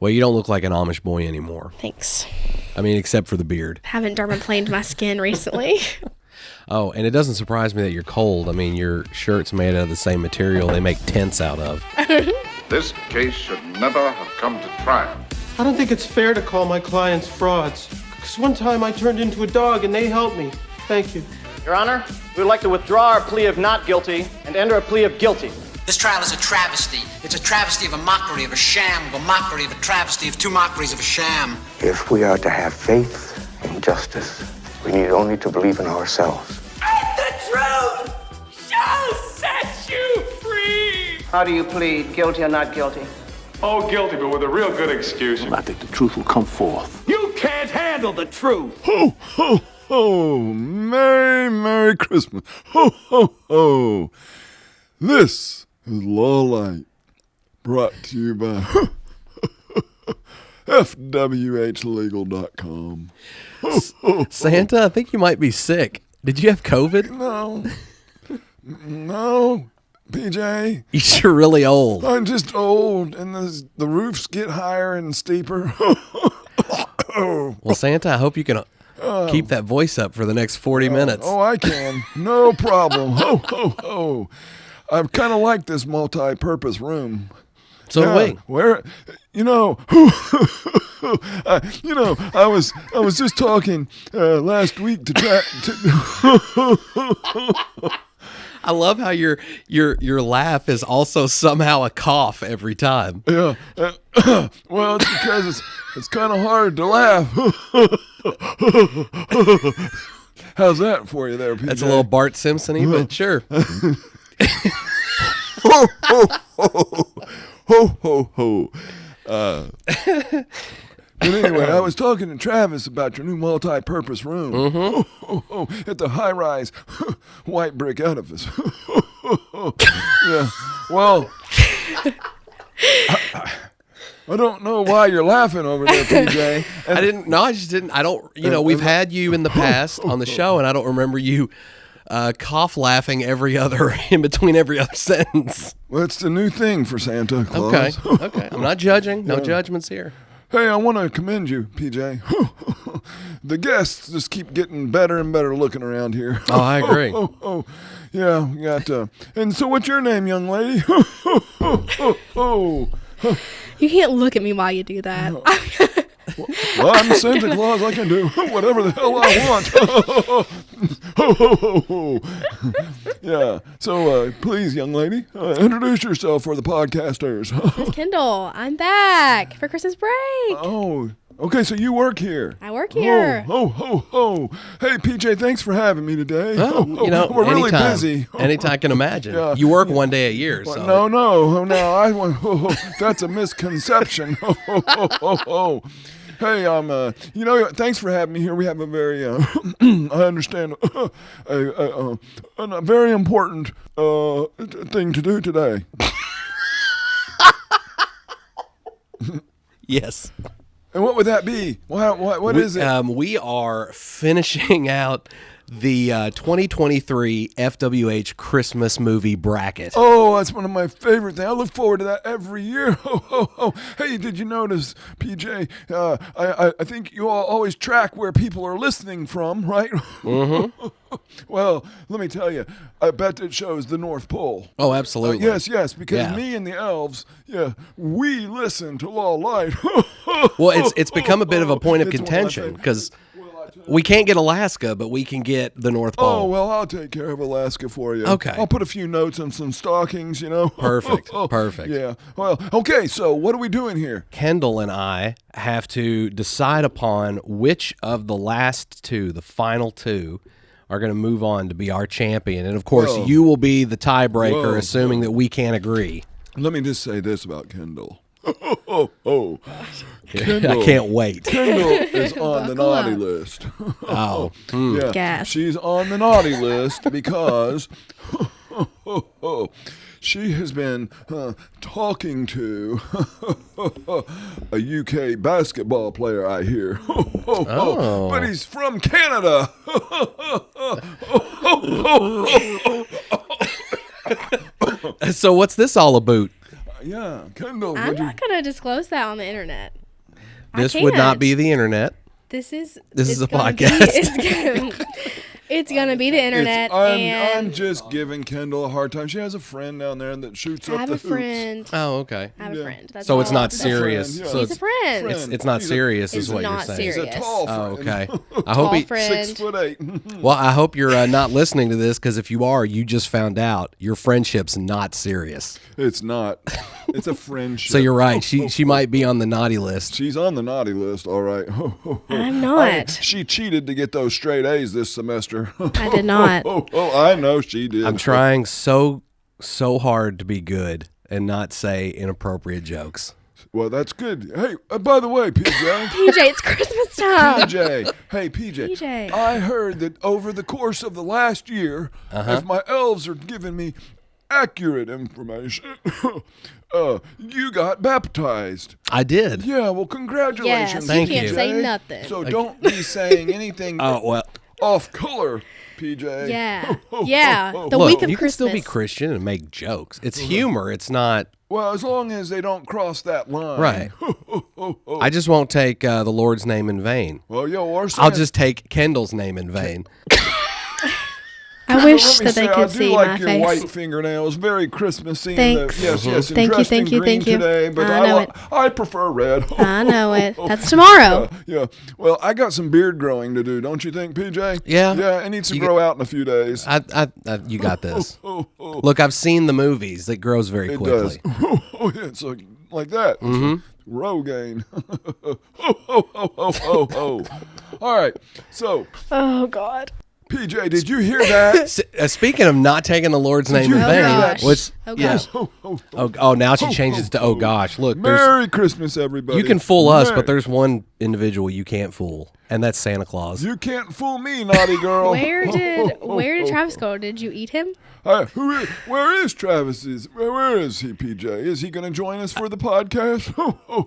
Well, you don't look like an Amish boy anymore. Thanks. I mean, except for the beard. Haven't dermaplaned my skin recently. Oh, and it doesn't surprise me that you're cold. I mean, your shirt's made out of the same material they make tents out of. This case should never have come to trial. I don't think it's fair to call my clients frauds. Because one time I turned into a dog and they helped me. Thank you. Your Honor, we would like to withdraw our plea of not guilty and enter a plea of guilty. This trial is a travesty. It's a travesty of a mockery, of a sham, of a mockery, of a travesty, of two mockeries, of a sham. If we are to have faith in justice, we need only to believe in ourselves. And the truth shall set you free! How do you plead, guilty or not guilty? Oh, guilty, but with a real good excuse. I think the truth will come forth. You can't handle the truth! Ho, ho, ho! Merry, Merry Christmas! Ho, ho, ho! This is Law Light, brought to you by FWHlegal.com. Santa, I think you might be sick. Did you have COVID? No, PJ. You're really old. I'm just old, and the roofs get higher and steeper. Well, Santa, I hope you can keep that voice up for the next 40 minutes. Oh, I can. No problem. Ho, ho, ho. I kind of like this multi-purpose room. So wait, where, I was just talking last week to I love how your laugh is also somehow a cough every time. Yeah. Well, it's because it's kind of hard to laugh. How's that for you there, PJ? That's a little Bart Simpson-y, but sure. Ho, ho, ho. Ho, ho, ho. But anyway, I was talking to Travis about your new multi-purpose room. Mm-hmm. Ho, ho, ho, at the high-rise white brick edifice. Yeah. Well, I don't know why you're laughing over there, PJ. I just didn't. I don't, we've had you in the past on the show, and I don't remember you cough laughing in between every other sentence. Well, it's the new thing for Santa Claus. Okay. I'm not judging. No judgments here. Hey, I want to commend you, PJ. The guests just keep getting better and better looking around here. Oh, I agree. Yeah, we got, and so what's your name, young lady? You can't look at me while you do that. Well, I'm Santa Claus. I can do whatever the hell I want. Yeah. So, please, young lady, introduce yourself for the podcasters. It's Kendall. I'm back for Christmas break. Oh, okay. So you work here. I work here. Ho. Hey, PJ, thanks for having me today. We're really busy. Anytime I can imagine. Yeah. You work one day a year. So. No. That's a misconception. Hey, thanks for having me here. We have a very, I understand, a very important thing to do today. Yes. And what would that be? What is it? We are finishing out the 2023 FWH Christmas movie bracket. Oh, that's one of my favorite things. I look forward to that every year. Hey, did you notice, PJ? I think you all always track where people are listening from, right? Mm-hmm. Well, let me tell you, I bet it shows the North Pole. Oh, absolutely. Yes, because me and the elves, we listen to Law Light. Well, it's become a bit of a point of contention because we can't get Alaska, but we can get the North Pole. Oh, well, I'll take care of Alaska for you. Okay. I'll put a few notes on some stockings, Perfect. Yeah. Well, okay, so what are we doing here? Kendall and I have to decide upon which of the last two, the final two, are going to move on to be our champion. And, of course, you will be the tiebreaker, assuming that we can't agree. Let me just say this about Kendall. Kendall, I can't wait. Kendall is on the naughty list. Oh. Yeah. Gas. She's on the naughty list because she has been talking to a UK basketball player, I hear. Oh. But he's from Canada. So what's this all about? Yeah, Kendall. I'm not going to disclose that on the internet. This would not be the internet. This is a gonna podcast. It's gonna be the internet. I'm just giving Kendall a hard time. She has a friend down there that shoots up the hoops. I have a friend. Oh, okay. I have a friend. That's So it's all. not serious. Yeah. So He's a friend. It's not serious, is It's what you're not saying. He's a serious. tall friend. Oh, okay. I Tall hope he. friend. 6'8". Well, I hope you're not listening to this, because if you are, you just found out your friendship's not serious. It's not. It's a friendship. So you're right. She might be on the naughty list. She's on the naughty list, all right. I'm not. She cheated to get those straight A's this semester. I did not. I know she did. I'm trying so hard to be good and not say inappropriate jokes. Well, that's good. Hey, by the way, PJ. PJ, it's Christmas time. PJ. Hey, PJ. PJ. I heard that over the course of the last year, if my elves are giving me accurate information, you got baptized. I did. Yeah, well, congratulations. Yes, Thank you can't you. say nothing. So don't be saying anything Oh, well. off color, PJ. Yeah. Yeah. The Look, week of you can Christmas. still be Christian and make jokes. It's humor. It's not. Well, as long as they don't cross that line. Right. I just won't take the Lord's name in vain. Well, or I'll just take Kendall's name in vain. I wish that they could see I do like my your face. white fingernails. Very Christmassy. Thanks. Yes, yes. And Thank you, dressed thank in you, green thank you. today, but I know it. I prefer red. I know it. That's tomorrow. Yeah. Well, I got some beard growing to do, don't you think, PJ? Yeah. Yeah, it needs to grow out in a few days. You got this. Look, I've seen the movies. It grows very It quickly. does. It's like that. Rogaine. All right. So, Oh God. PJ, did you hear that? Speaking of not taking the Lord's name in you vain, hear that? which Oh, yeah. gosh. Oh, now she changes to oh gosh. Look, Merry Christmas, everybody. you can fool us, Merry- but there's one individual you can't fool, and that's Santa Claus. You can't fool me, naughty girl. Where did Travis go? Did you eat him? Where is Travis? Where is he, PJ? Is he going to join us for the podcast?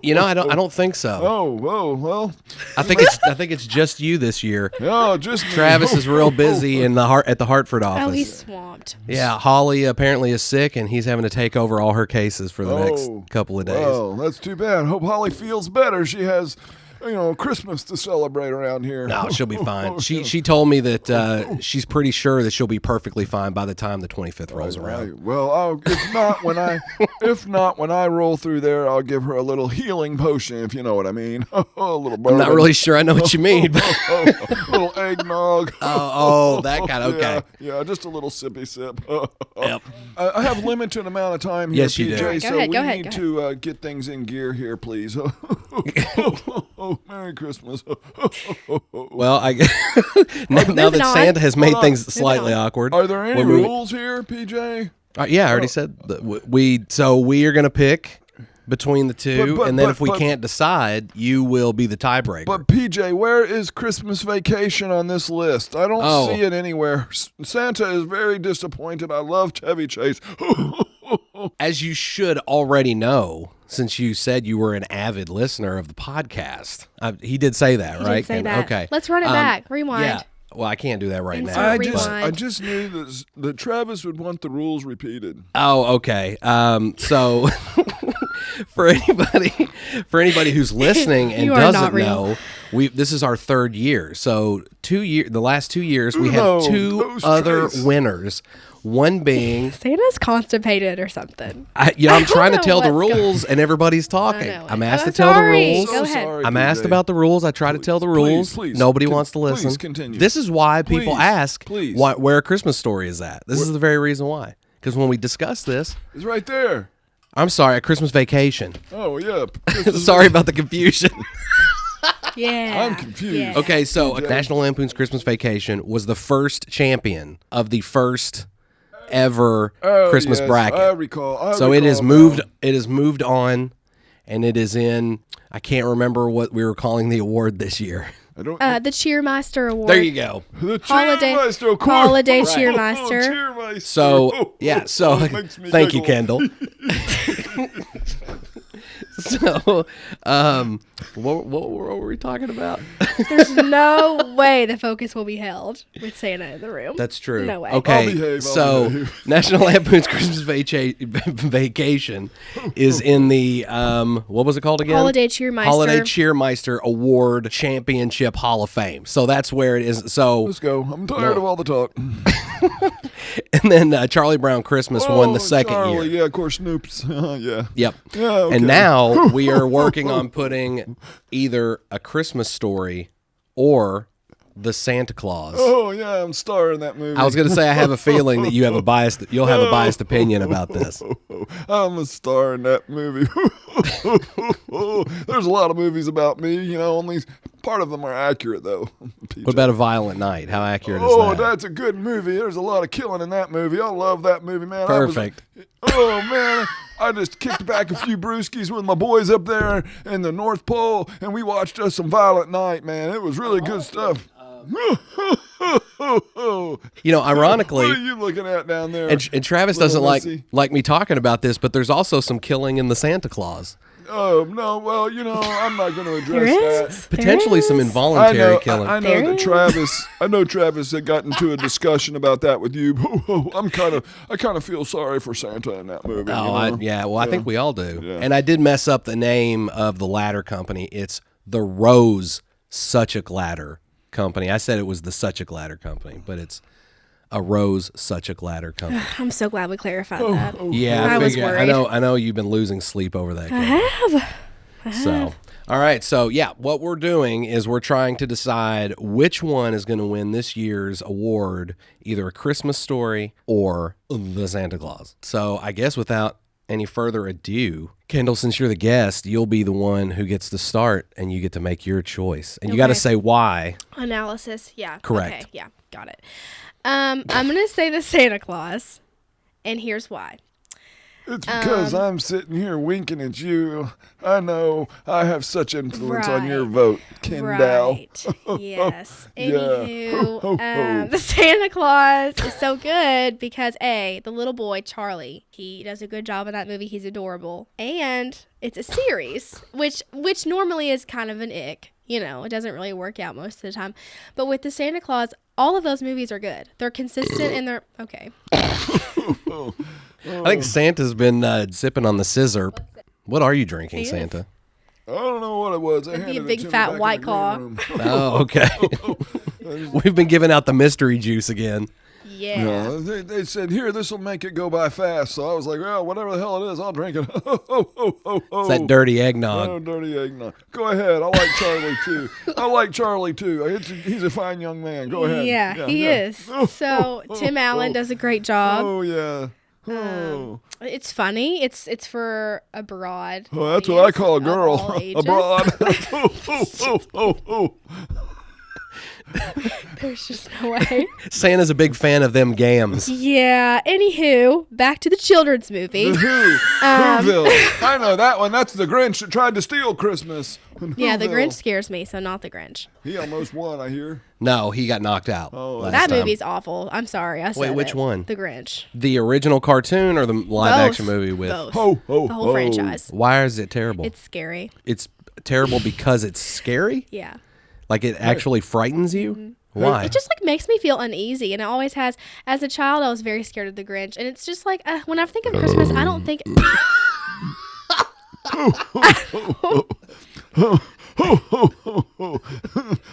You know, I don't think so. Oh, well. I think it's just you this year. No, just me. Travis is real busy at the Hartford office. Oh, he's swamped. Yeah, Holly apparently is sick, and he's having to take over all her cases for the next couple of days. Well, that's too bad. Hope Holly feels better. She has, Christmas to celebrate around here. No, she'll be fine. She told me that she's pretty sure that she'll be perfectly fine by the time the 25th rolls around. Right. Well, if not when I roll through there, I'll give her a little healing potion, if you know what I mean. A little bourbon. I'm not really sure I know what you mean. But A little eggnog. oh, that kind of okay. Yeah, just a little sippy sip. Yep. I have limited amount of time here, Yes, you do. PJ, Go so ahead, we go ahead, need go to get things in gear here, please. Merry Christmas. Well, now that Moving on. Santa has made on. things slightly awkward. Are there any we're moving- rules here, PJ? Yeah, I already said that we are going to pick between the two, and then if we can't decide, you will be the tiebreaker. But PJ, where is Christmas Vacation on this list? I don't see it anywhere. Santa is very disappointed. I love Chevy Chase. As you should already know, since you said you were an avid listener of the podcast, he did say that, He right? did say that. Okay, Let's run it back. Rewind. Yeah. Well, I can't do that right Insert now. rewind. I just knew that Travis would want the rules repeated. Oh, okay. So for anybody who's listening and You are doesn't not real. know, this is our third year. So the last 2 years we have No, two those other trace. winners. One being, Santa's constipated or something. I'm don't trying to know tell the what's going- rules, and everybody's talking. I know it. I'm asked Oh, to tell the sorry. rules. Go ahead. Sorry, I'm PJ. asked about the rules. I try to tell the rules. Please. Nobody wants to listen. Please continue. This is why people Please. ask Please. where A Christmas Story is at. This is the very reason why. Because when we discuss this, It's right there. I'm sorry, A Christmas Vacation. Oh, yeah. Sorry about the confusion. Yeah. I'm confused. Yeah. Okay, so National Lampoon's Christmas Vacation was the first champion of the first ever Christmas yes, bracket. I recall. So it has moved. It has moved on, and it is in. I can't remember what we were calling the award this year. I don't. The Cheermeister Award. There you go. The Holiday- Cheermeister, of course. Holiday Oh, Cheermeister. Cheermeister. So Oh, yeah. oh, So it makes me thank you, giggle. Kendall. So, what were we talking about? There's no way the focus will be held with Santa in the room. That's true. No way. Okay, so National Lampoon's Christmas Vacation is in the what was it called again? Holiday Cheermeister Award Championship Hall of Fame. So that's where it is. So let's go. I'm tired of all the talk. And then Charlie Brown Christmas won the second year. Yeah, of course, Snoops. Yeah. Yep. Yeah, okay. And now we are working on putting either A Christmas Story or The Santa Claus. Oh yeah, I'm starring that movie. I was going to say I have a feeling that you'll have a biased opinion about this. I'm a star in that movie. There's a lot of movies about me, only part of them are accurate though. What about A Violent Night? How accurate is that? Oh, that's a good movie. There's a lot of killing in that movie. I love that movie, man. Perfect. Man, I just kicked back a few brewskis with my boys up there in the North Pole, and we watched us some Violent Night, man. It was really good stuff. Ironically, what are you looking at down there? And Travis doesn't like me talking about this, but there's also some killing in the Santa Claus. Oh, no, well, I'm not going to address that. Potentially some involuntary killing. I know that Travis had gotten into a discussion about that with you. I kind of feel sorry for Santa in that movie. I think we all do. Yeah. And I did mess up the name of the ladder company. It's the Rose Suchuk Ladder Company. I said it was the Suchuk Ladder Company, but it's a Rose Suchuk Ladder Company. I'm so glad we clarified that. Yeah, I was worried. I know you've been losing sleep over that. I have. So, all right. So, yeah, what we're doing is we're trying to decide which one is going to win this year's award, either A Christmas Story or The Santa Claus. So, I guess without any further ado, Kendall, since you're the guest, you'll be the one who gets to start, and you get to make your choice. And you got to say why. Analysis, yeah. Correct. Okay, yeah, got it. I'm going to say The Santa Claus, and here's why. It's because I'm sitting here winking at you. I know I have such influence on your vote, Kendall. Right. Yes. Anywho, the Santa Claus is so good because the little boy Charlie, he does a good job in that movie. He's adorable, and it's a series, which normally is kind of an ick. It doesn't really work out most of the time. But with the Santa Claus, all of those movies are good. They're consistent and they're okay. I think Santa's been sipping on the scissor. What are you drinking, Santa? I don't know what it was. It'd be a big fat White Claw. Oh, okay. We've been giving out the mystery juice again. Yeah. No, they said, here, this will make it go by fast. So I was like, well, whatever the hell it is, I'll drink it. It's that dirty eggnog. Oh, dirty eggnog. Go ahead. I like Charlie, too. He's a fine young man. Go ahead. Yeah, he is. So Tim Allen does a great job. Oh, yeah. It's funny. It's for a broad. Oh, that's what I call a girl. A broad. There's just no way. Santa's a big fan of them gams. Yeah. Anywho, back to the children's movie. The Whoville. I know that one. That's the Grinch that tried to steal Christmas. Yeah, the Grinch scares me, so not the Grinch. He almost won, I hear. No, he got knocked out. Oh, that movie's awful. I'm sorry. Wait, which one? The Grinch. The original cartoon or the live-action movie with? Both. The whole franchise. Why is it terrible? It's scary. It's terrible because it's scary? Yeah. Like it actually frightens you? Mm-hmm. Why? It just makes me feel uneasy, and it always has. As a child, I was very scared of the Grinch, and it's just like when I think of Christmas, I don't think.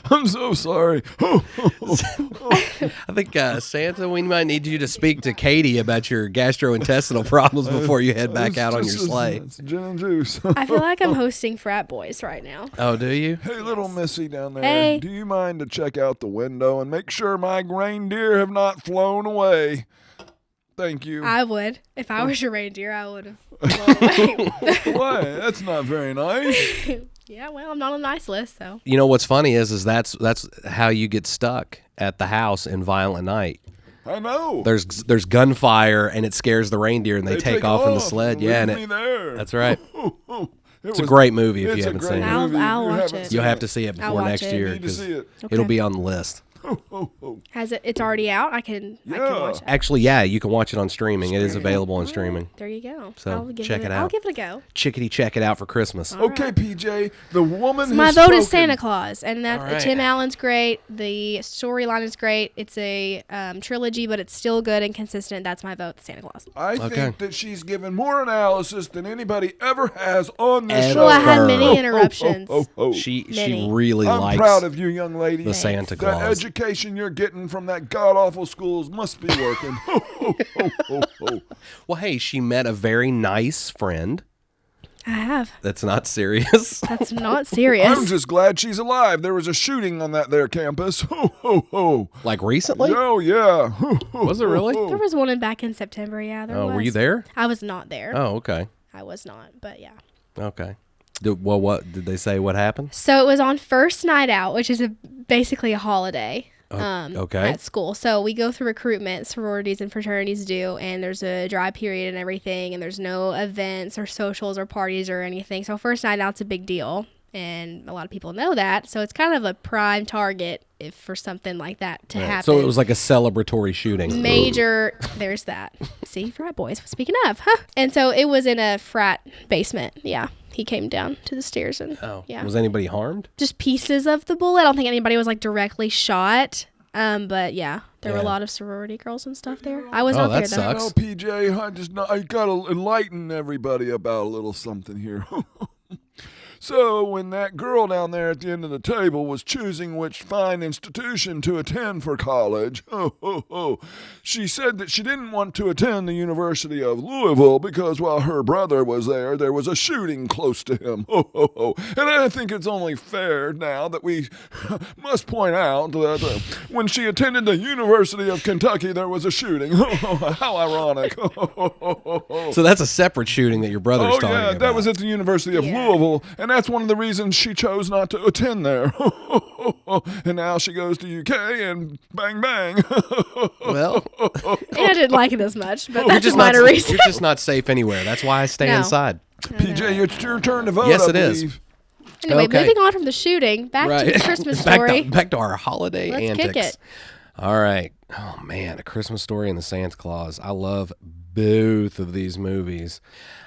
I'm so sorry. I think Santa, we might need you to speak to Katie about your gastrointestinal problems before you head back out on your sleigh. It's gin and juice. I feel like I'm hosting frat boys right now. Oh, do you? Hey, little Missy down there. Hey. Do you mind to check out the window and make sure my reindeer have not flown away? Thank you. I would. If I was your reindeer, I would have flown away. Why? That's not very nice. Yeah, well, I'm not on the nice list, so. You know what's funny is that's how you get stuck at the house in Violent Night. I know. There's gunfire and it scares the reindeer and they take off in the sled. Yeah, and that's right. It's a great movie if you haven't seen it. I'll watch it. You'll have to see it before next year because it'll be on the list. Has it? It's already out. I can watch it. Actually, yeah, you can watch it on streaming. It is available on streaming. There you go. So check it out. I'll give it a go. Chickadee, check it out for Christmas. Okay, PJ, the woman. My has vote is spoken. Santa Claus, and that Tim Allen's great. The storyline is great. It's a trilogy, but it's still good and consistent. That's my vote, Santa Claus. I think that she's given more analysis than anybody ever has on this show. Well, I had many interruptions. She really I'm likes proud of you, young lady. the Santa That Claus. education you're getting from that god-awful schools must be working. Well, hey, she met a very nice friend. I have. That's not serious. That's not serious. I'm just glad she's alive. There was a shooting on that there campus. Like recently? Oh, yeah. Was it really? There was one back in September. Yeah, there was. Were you there? I was not there. Oh, okay. I was not, but yeah. Okay. What did they say? What happened? So it was on first night out, which is basically a holiday. Okay. At school. So we go through recruitment, sororities and fraternities do, and there's a dry period and everything, and there's no events or socials or parties or anything. So first night out's a big deal, and a lot of people know that. So it's kind of a prime target for something like that to happen. So it was like a celebratory shooting. Major, there's that. See, frat boys. Speaking of, huh? And so it was in a frat basement. Yeah. He came down to the stairs and yeah. Was anybody harmed? Just pieces of the bullet. I don't think anybody was like directly shot. But yeah, there were a lot of sorority girls and stuff there. I was not there though. Sucks. Well, PJ, I gotta enlighten everybody about a little something here. So when that girl down there at the end of the table was choosing which fine institution to attend for college, she said that she didn't want to attend the University of Louisville because while her brother was there was a shooting close to him. And I think it's only fair now that we must point out that when she attended the University of Kentucky, there was a shooting. How ironic. So that's a separate shooting that your brother's talking about. Oh, yeah, that was at the University of Louisville, and that's one of the reasons she chose not to attend there. And now she goes to UK and bang, bang. Well, I didn't like it as much, but that's just minor reason. You're just not safe anywhere. That's why I stay inside. PJ, it's your turn to vote. Yes, I it is. believe. Anyway, Okay. moving on from the shooting, back to the Christmas story. back to our holiday Let's antics. kick it. All right. Oh man, A Christmas Story and the Santa Claus. I love both of these movies.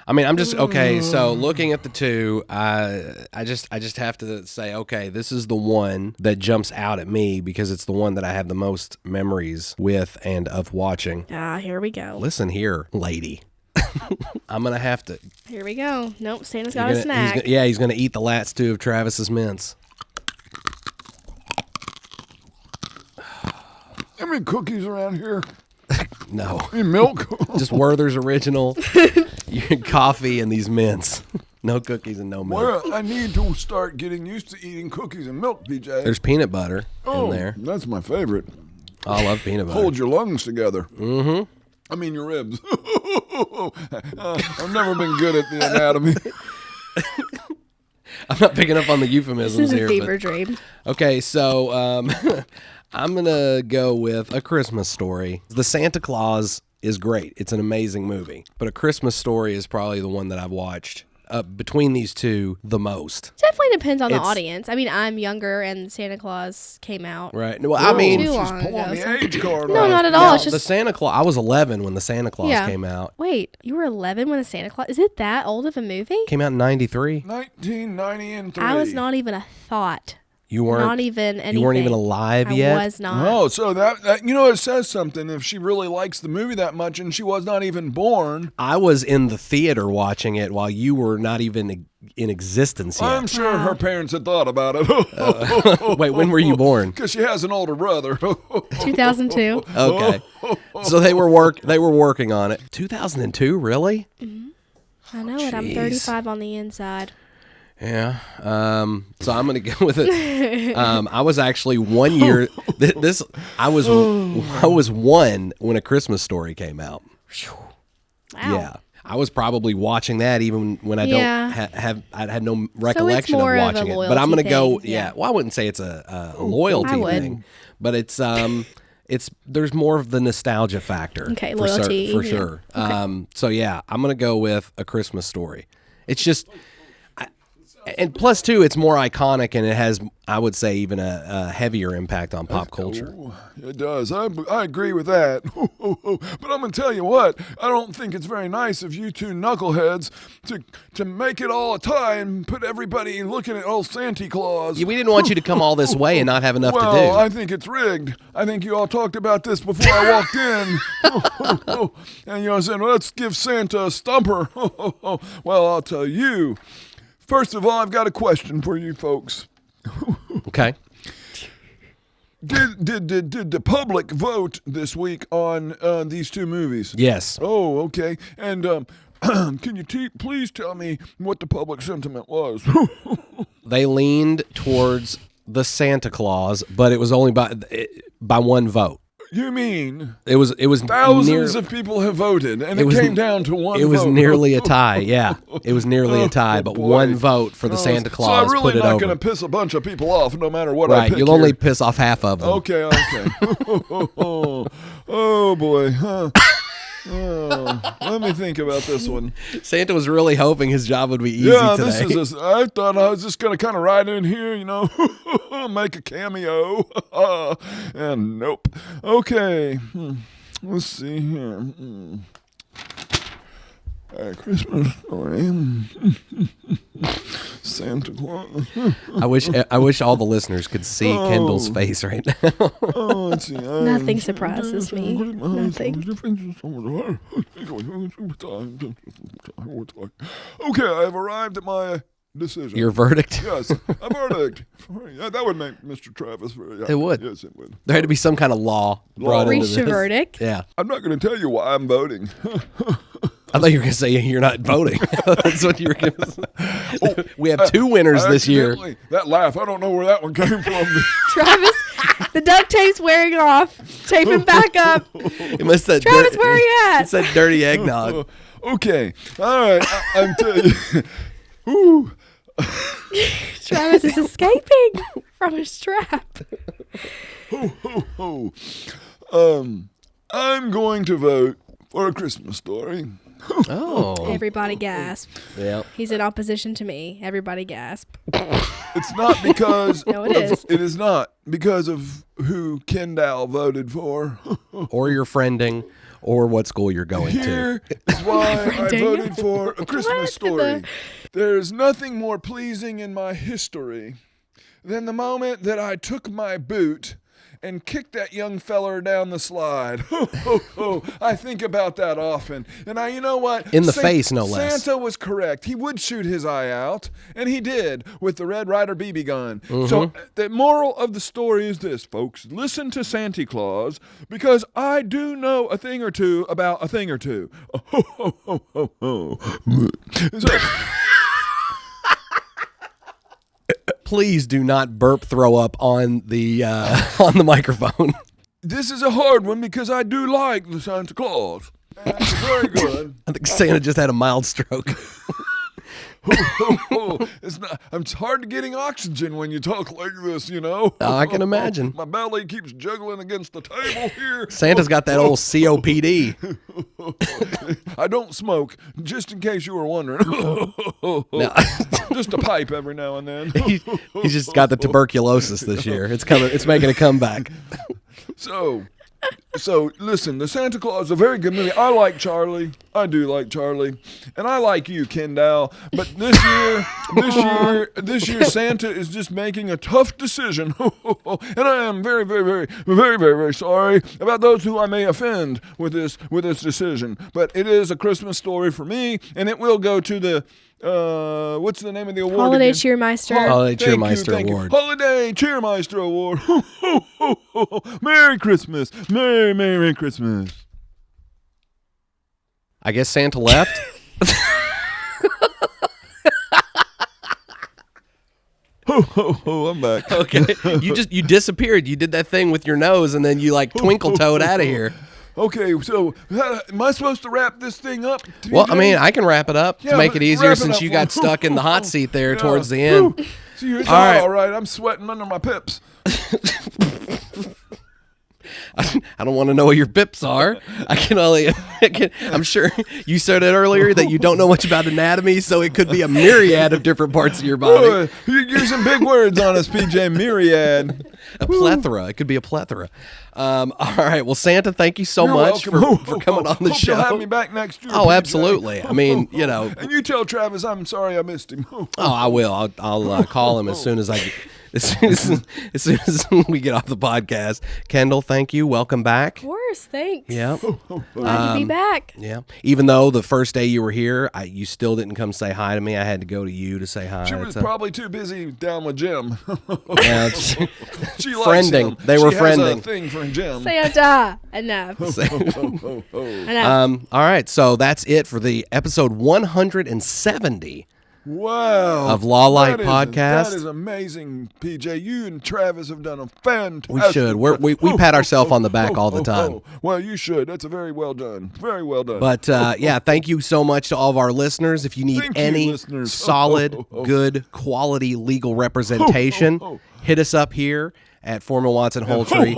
I mean, I'm just okay. So looking at the two, I just have to say, okay, this is the one that jumps out at me because it's the one that I have the most memories with and of watching. Here we go. Listen here, lady. I'm gonna have to. Here we go. Nope, Santa's got a snack. He's gonna eat the last two of Travis's mints. Any cookies around here? No. Any milk? Just Werther's Original, coffee, and these mints. No cookies and no milk. Well, I need to start getting used to eating cookies and milk, PJ. There's peanut butter in there. That's my favorite. I love peanut butter. Hold your lungs together. Mm-hmm. I mean your ribs. I've never been good at the anatomy. I'm not picking up on the euphemisms here. This is a fever dream. Okay, so I'm going to go with A Christmas Story. The Santa Claus is great. It's an amazing movie. But A Christmas Story is probably the one that I've watched between these two the most. Definitely depends on the audience. I mean, I'm younger and Santa Claus came out. Right. Well, I mean, too She's long pulling ago, the age card. No, out. not at all. now, It's just the Santa Claus, I was 11 when the Santa Claus came out. Wait, you were 11 when the Santa Claus... Is it that old of a movie? Came out in 93. 1993. I was not even a thought. You weren't Not even anything. You weren't even alive yet? I was not. Oh, so that you know, it says something if she really likes the movie that much and she was not even born. I was in the theater watching it while you were not even in existence yet. I'm sure her parents had thought about it. Wait, when were you born? Because she has an older brother. 2002. Okay. So they were working on it. 2002, really? Mm-hmm. I know it. I'm 35 on the inside. Yeah. So I'm gonna go with it. I was actually 1 year. I was one when A Christmas Story came out. Wow. Yeah. I was probably watching that even when I don't I had no recollection more of of a watching it. But I'm gonna loyalty go. thing. Yeah. Well, I wouldn't say it's a loyalty thing, but there's more of the nostalgia factor. Okay, for loyalty, for yeah. sure. Okay. So yeah, I'm gonna go with A Christmas Story. It's just. And plus, too, it's more iconic, and it has, I would say, even a heavier impact on pop culture. It does. I agree with that. But I'm going to tell you what. I don't think it's very nice of you two knuckleheads to make it all a tie and put everybody looking at old Santa Claus. Yeah, we didn't want you to come all this way and not have enough to do. Well, I think it's rigged. I think you all talked about this before I walked in. And you all said, well, let's give Santa a stumper. Well, I'll tell you. First of all, I've got a question for you folks. Okay. Did the public vote this week on these two movies? Yes. Oh, okay. And can you please tell me what the public sentiment was? They leaned towards the Santa Claus, but it was only by one vote. You mean it was thousands of people have voted, and it came down to one vote. It was nearly a tie, yeah. It was nearly a tie, but one vote for the Santa Claus. So I'm really put it not over. going to piss a bunch of people off no matter what I pick. Right, you'll only piss off half of them. Okay. Oh, boy. Huh. Oh, let me think about this one. Santa was really hoping his job would be easy today. I thought I was just going to kind of ride in here, make a cameo. And nope. Okay. Let's see here. Christmas story. Santa Claus. I wish all the listeners could see Kendall's face right now. Let's see. Nothing surprises me. Nothing. Okay, I've arrived at my decision. Your verdict? Yes, a verdict. Yeah, that would make Mr. Travis very happy. It would. Yes, it would. There had to be some kind of law brought into this. Reach a verdict. Yeah. I'm not going to tell you why I'm voting. I thought you were going to say you're not voting. That's what you were going to say. We have two winners this year. That laugh, I don't know where that one came from. Travis, the duct tape's wearing off. Tape it back up. It must have Travis, where are you at? It said dirty eggnog. Okay. All right. I'm telling you. Travis is escaping from his trap. I'm going to vote for A Christmas Story. Oh. Everybody gasp. Yeah. He's in opposition to me. Everybody gasp. It's not because No, it is. It is not because of who Kendall voted for. Or your friending, or what school you're going to. Here is why I voted for A Christmas Story. There's nothing more pleasing in my history than the moment that I took my boot and kicked that young feller down the slide. I think about that often. And you know what? In the face, no less. Santa was correct. He would shoot his eye out, and he did with the Red Ryder BB gun. So the moral of the story is this, folks. Listen to Santa Claus, because I do know a thing or two about a thing or two. Please do not burp throw up on the microphone. This is a hard one because I do like the Santa Claus. It's very good. I think Santa just had a mild stroke. It's hard to getting oxygen when you talk like this, I can imagine. My belly keeps juggling against the table here. Santa's got that old COPD. I don't smoke, just in case you were wondering. No. Just a pipe every now and then. He's just got the tuberculosis this year. It's coming. It's making a comeback. So listen, the Santa Claus is a very good movie. I like Charlie. I do like Charlie, and I like you, Kendall. But this year, Santa is just making a tough decision, and I am very, very, very, very, very, very sorry about those who I may offend with this decision. But it is A Christmas Story for me, and it will go to the. What's the name of the award? Holiday again? Cheermeister. Holiday Cheermeister Award. Holiday Cheermeister Award. Merry Christmas. Merry, Merry Christmas. I guess Santa left. I'm back. Okay. You disappeared. You did that thing with your nose, and then you twinkle-toed out of here. Okay, so am I supposed to wrap this thing up? Well, I mean, I can wrap it up to make it easier wrap it since up. you got stuck in the hot seat there towards the end. See, it's All right. all right. I'm sweating under my pips. I don't want to know what your bips are. I'm sure you said it earlier that you don't know much about anatomy, so it could be a myriad of different parts of your body. You're using big words on us, PJ. Myriad. A plethora. It could be a plethora. All right. Well, Santa, thank you so much for coming on the show. You'll have me back next year. Oh, PJ. absolutely. I mean, you know. And you tell Travis I'm sorry I missed him. I will. I'll call him as soon as as soon as we get off the podcast. Kendall, thank you. Welcome back. Of course, thanks. Yeah. Glad to be back. Yeah. Even though the first day you were here, you still didn't come say hi to me. I had to go to you to say hi. She was probably too busy down with Jim. Yeah, she friending. Likes him. They were she friending. Has a thing for Jim. Santa. Enough. Enough. All right. So that's it for the episode 170. Wow. Of Law Light Podcast. That is amazing, PJ. You and Travis have done a fantastic. We should. We pat ourselves on the back all the time. Well, you should. That's a very well done. Very well done. But yeah, thank you so much to all of our listeners. If you need any solid, good, quality legal representation, hit us up here at Foreman Watson Holtree.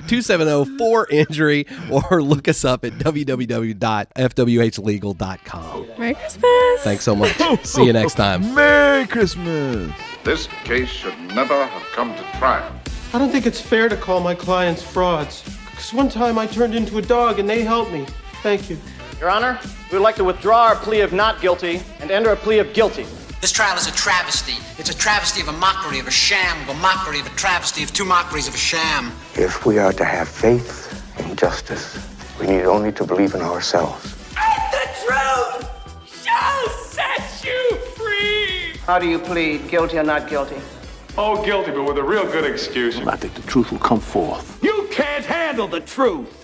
270-4-INJURY, or look us up at www.fwhlegal.com. Merry Christmas. Thanks so much. See you next time. Merry Christmas. This case should never have come to trial. I don't think it's fair to call my clients frauds. Because one time I turned into a dog and they helped me. Thank you. Your Honor, we would like to withdraw our plea of not guilty and enter a plea of guilty. This trial is a travesty. It's a travesty of a mockery, of a sham, of a mockery, of a travesty, of two mockeries of a sham. If we are to have faith in justice, we need only to believe in ourselves. And the truth shall set you free. How do you plead, guilty or not guilty? Oh, guilty, but with a real good excuse. I think the truth will come forth. You can't handle the truth.